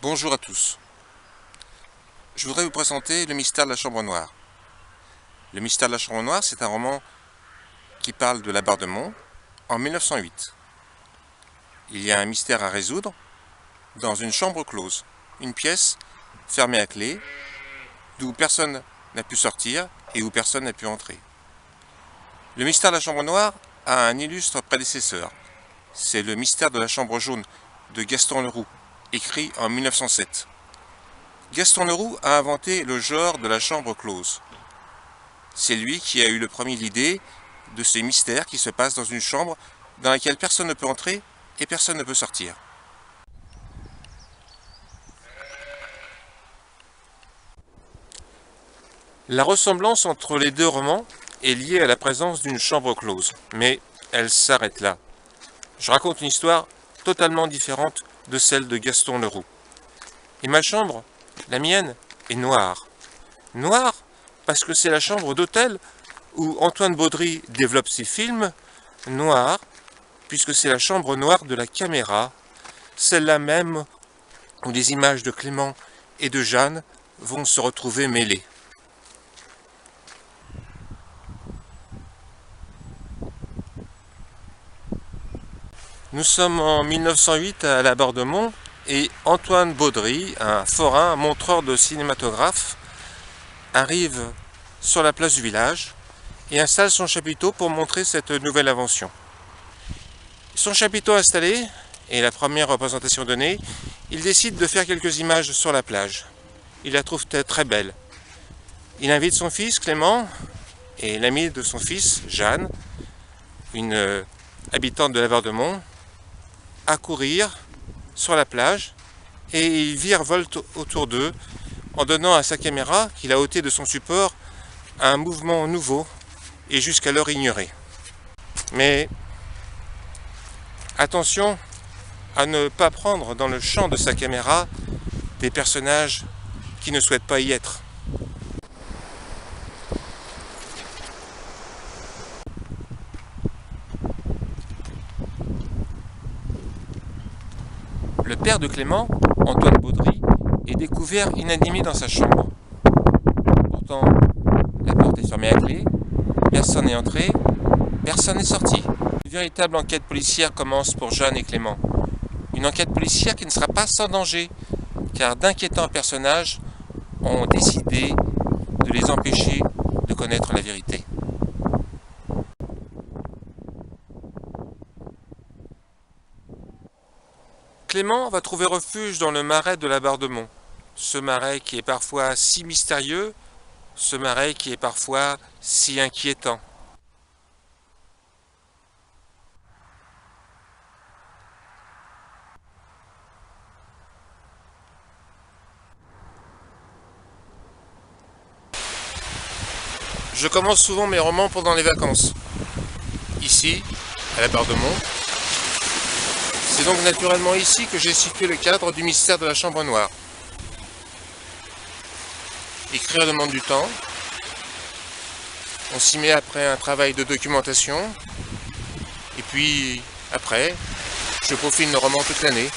Bonjour à tous. Je voudrais vous présenter Le mystère de la chambre noire. Le mystère de la chambre noire, c'est un roman qui parle de Labarthemont en 1908. Il y a un mystère à résoudre dans une chambre close, une pièce fermée à clé, d'où personne n'a pu sortir et où personne n'a pu entrer. Le mystère de la chambre noire a un illustre prédécesseur. C'est le mystère de la chambre jaune de Gaston Leroux, écrit en 1907. Gaston Leroux a inventé le genre de la chambre close. C'est lui qui a eu le premier l'idée de ces mystères qui se passent dans une chambre dans laquelle personne ne peut entrer et personne ne peut sortir. La ressemblance entre les deux romans est liée à la présence d'une chambre close, mais elle s'arrête là. Je raconte une histoire totalement différente de celle de Gaston Leroux. Et ma chambre, la mienne, est noire. Noire parce que c'est la chambre d'hôtel où Antoine Baudry développe ses films. Noire puisque c'est la chambre noire de la caméra, celle-là même où les images de Clément et de Jeanne vont se retrouver mêlées. Nous sommes en 1908 à Labarthemont et Antoine Baudry, un forain, un montreur de cinématographe, arrive sur la place du village et installe son chapiteau pour montrer cette nouvelle invention. Son chapiteau installé et la première représentation donnée, il décide de faire quelques images sur la plage. Il la trouve très belle. Il invite son fils Clément et l'amie de son fils Jeanne, une habitante de Labarthemont, à courir sur la plage et il virevolte autour d'eux en donnant à sa caméra, qu'il a ôté de son support, un mouvement nouveau et jusqu'alors ignoré. Mais attention à ne pas prendre dans le champ de sa caméra des personnages qui ne souhaitent pas y être. Le père de Clément, Antoine Baudry, est découvert inanimé dans sa chambre. Pourtant, la porte est fermée à clé, personne n'est entré, personne n'est sorti. Une véritable enquête policière commence pour Jeanne et Clément. Une enquête policière qui ne sera pas sans danger, car d'inquiétants personnages ont décidé de les empêcher de connaître la vérité. Clément va trouver refuge dans le marais de Labarthemont. Ce marais qui est parfois si mystérieux, ce marais qui est parfois si inquiétant. Je commence souvent mes romans pendant les vacances. Ici, à Labarthemont. C'est donc naturellement ici que j'ai situé le cadre du mystère de la chambre noire. Écrire demande du temps. On s'y met après un travail de documentation. Et puis, après, je peaufine le roman toute l'année.